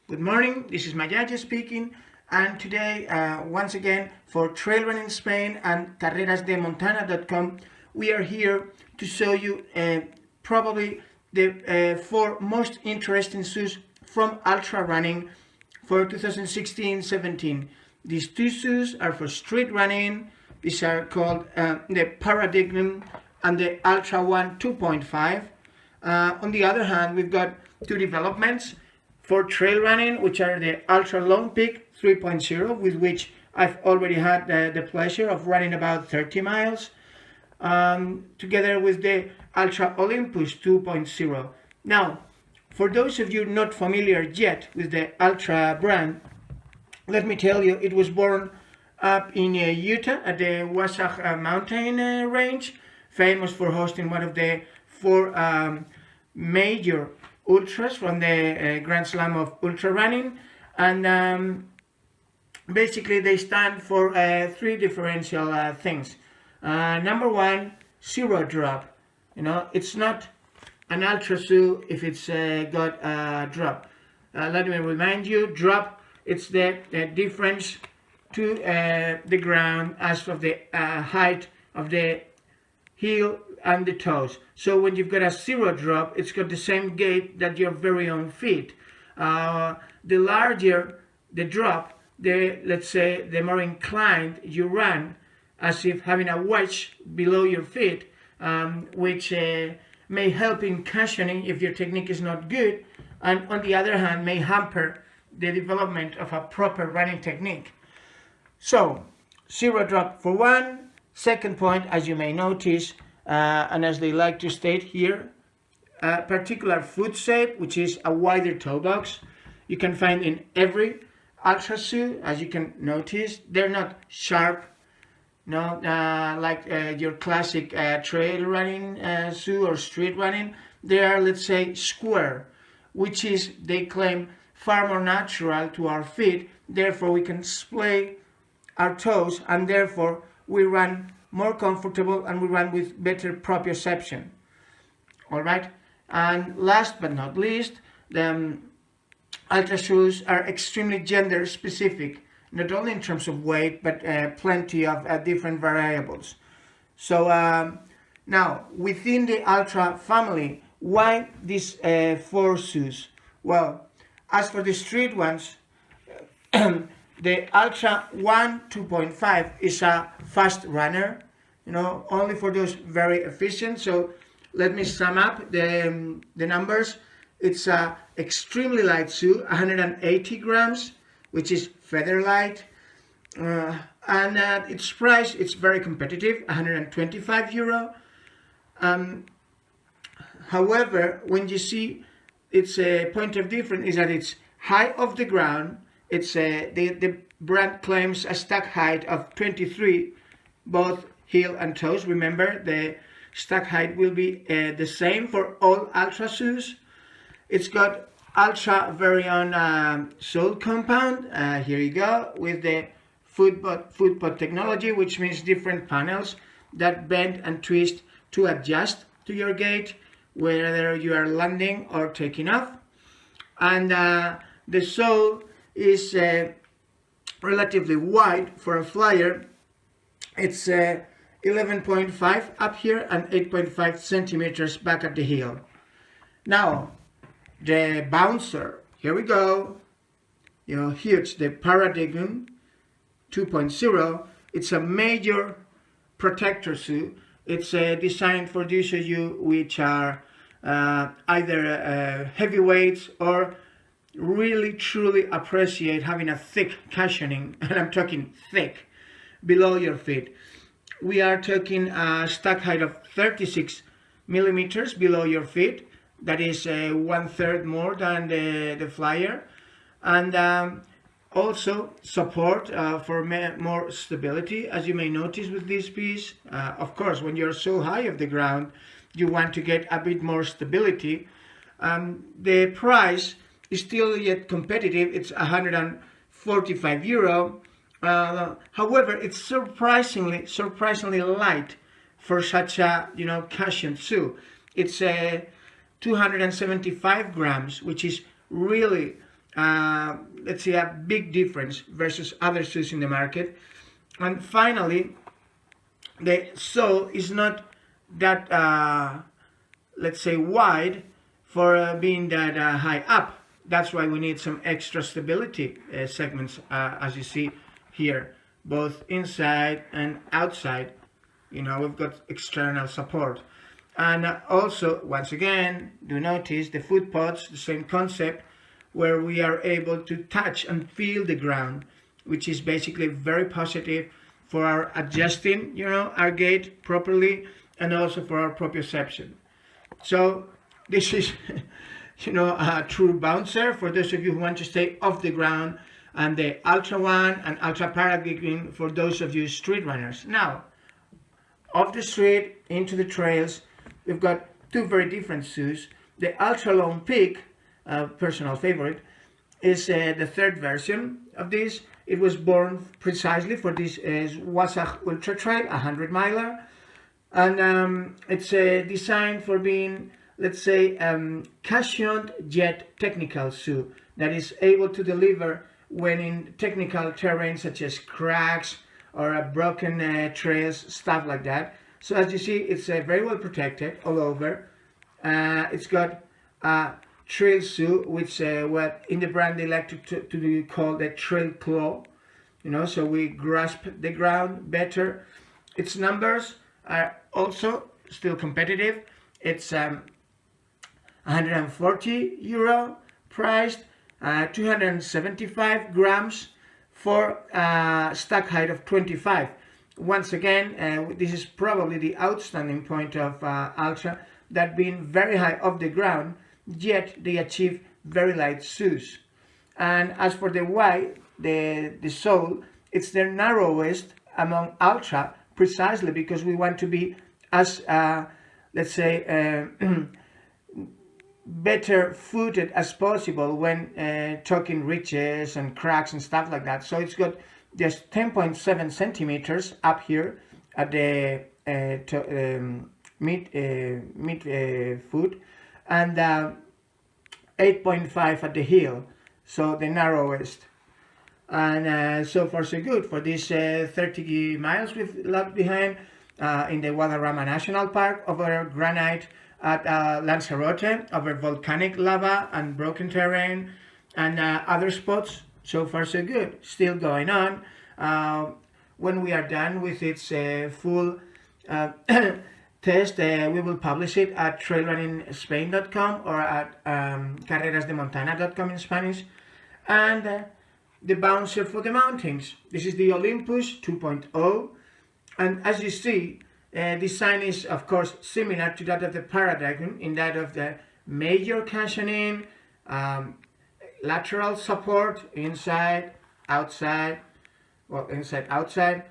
Good morning, this is Mayayo speaking, and today, once again, for Trail Running Spain and carrerasdemontana.com, we are here to show you probably the four most interesting shoes from Altra Running for 2016-17. These two shoes are for street running. These are called the Paradigm and the Altra 1 2.5. On the other hand, we've got two developments for trail running, which are the Altra Long Peak 3.0, with which I've already had the pleasure of running about 30 miles, together with the Altra Olympus 2.0. Now, for those of you not familiar yet with the Altra brand, let me tell you, it was born up in Utah at the Wasatch mountain range, famous for hosting one of the four major ultras from the Grand Slam of ultra running, and basically they stand for three differential things. Number one, zero drop. It's not an ultra shoe if it's got a drop. Let me remind you, drop, it's the difference to the ground as of the height of the heel and the toes. So when you've got a zero drop, it's got the same gait that your very own feet. The larger the drop, let's say the more inclined you run, as if having a wedge below your feet, which may help in cushioning if your technique is not good, and on the other hand may hamper the development of a proper running technique. So, zero drop for one. Second point, as you may notice, and as they like to state here, a particular foot shape, which is a wider toe box. You can find in every Altra shoe, as you can notice. They're not sharp, like your classic trail running shoe or street running. They are, let's say, square, which is, they claim, far more natural to our feet. Therefore, we can splay our toes, and therefore we run more comfortable and we run with better proprioception. All right, and last but not least, the Altra shoes are extremely gender specific, not only in terms of weight but plenty of different variables. So now within the Altra family, why these four shoes? Well, as for the street ones, the Altra 1 2.5 is a fast runner, only for those very efficient. So let me sum up the numbers. It's a extremely light shoe, 180 grams, which is feather light. And its price, it's very competitive, €125. However, when you see its point of difference is that it's high off the ground. It's the brand claims a stack height of 23, both heel and toes. Remember, the stack height will be the same for all Altra shoes. It's got Altra very own sole compound. Here you go, with the foot pod technology, which means different panels that bend and twist to adjust to your gait, whether you are landing or taking off. And the sole is relatively wide for a flyer. It's 11.5 up here and 8.5 centimeters back at the heel. Now, the bouncer, here we go. Here it's the Paradigm 2.0. It's a major protector shoe. It's designed for those of you which are either heavyweights or really truly appreciate having a thick cushioning, and I'm talking thick, below your feet. We are talking a stack height of 36 millimeters below your feet. That is 1/3 more than the flyer, and also support for more stability, as you may notice with this piece. Of course, when you're so high off the ground, you want to get a bit more stability. The price is still yet competitive. It's €145. However, it's surprisingly light for such a cushioned shoe. It's 275 grams, which is really let's say, a big difference versus other shoes in the market. And finally, the sole is not that, let's say, wide for being that high up. That's why we need some extra stability segments, as you see here, both inside and outside. We've got external support. And also, once again, do notice the foot pods, the same concept, where we are able to touch and feel the ground, which is basically very positive for our adjusting, our gait properly, and also for our proprioception. So this is, a true bouncer for those of you who want to stay off the ground, and the Altra 1 and Altra Paradigm for those of you street runners. Now, off the street, into the trails, we've got two very different shoes. The Ultra Long Peak, personal favorite, is the third version of this. It was born precisely for this Wasatch Ultra Trail, 100-miler. And it's designed for being, let's say, cushioned yet technical shoe that is able to deliver when in technical terrain such as cracks or broken trails, stuff like that. So as you see, it's very well protected all over. It's got a trail shoe, which what in the brand they like to call the trail claw. So we grasp the ground better. Its numbers are also still competitive. It's €140 priced, 275 grams for a stack height of 25. Once again, this is probably the outstanding point of Altra, that being very high off the ground, yet they achieve very light shoes. And as for the Y, the sole, it's the narrowest among Altra, precisely because we want to be as, let's say, better footed as possible when talking ridges and cracks and stuff like that. So it's got just 10.7 centimeters up here at the mid foot, and 8.5 at the heel, so the narrowest. And so far so good for these 30 miles we've left behind in the Guadarrama National Park, over granite at Lanzarote, over volcanic lava and broken terrain, and other spots. So far so good. Still going on. When we are done with its full test, we will publish it at trailrunningspain.com or at carrerasdemontana.com in Spanish. And the bouncer for the mountains. This is the Olympus 2.0. And as you see, design is of course similar to that of the Paradigm, in that of the major cushioning, lateral support, inside, outside, well, inside, outside,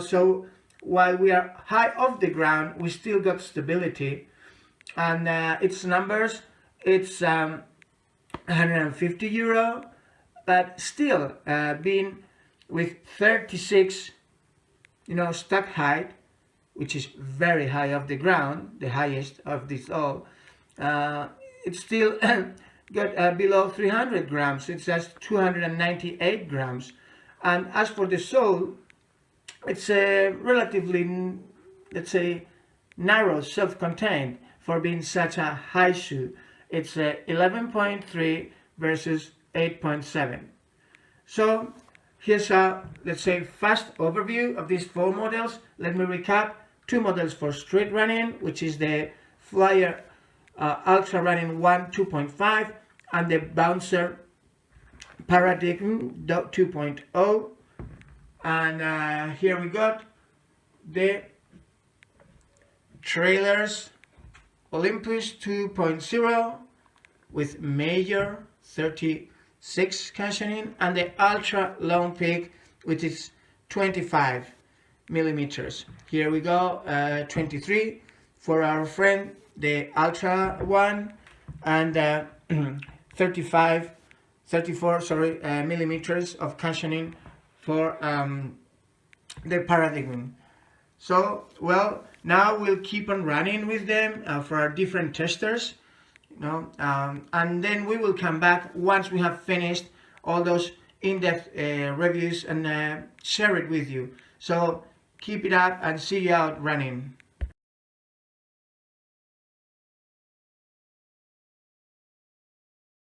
so while we are high off the ground, we still got stability. And its numbers, it's €150, but still being with 36, stack height, which is very high off the ground, the highest of this all, it's still got below 300 grams. It's just 298 grams. And as for the sole, it's relatively, let's say, narrow, self-contained for being such a high shoe. It's 11.3 versus 8.7. So here's a, let's say, fast overview of these four models. Let me recap. Two models for street running, which is the Flyer Ultra Running 1 2.5 and the Bouncer Paradigm 2.0. And here we got the trailers Olympus 2.0 with major 36 cushioning, and the Ultra Long Peak, which is 25 millimeters. Here we go, 23 for our friend the Ultra one, and 34 millimeters of cushioning for the Paradigm. So, well, now we'll keep on running with them for our different testers. no? And then we will come back once we have finished all those in-depth reviews and share it with you. So keep it up and see you out running.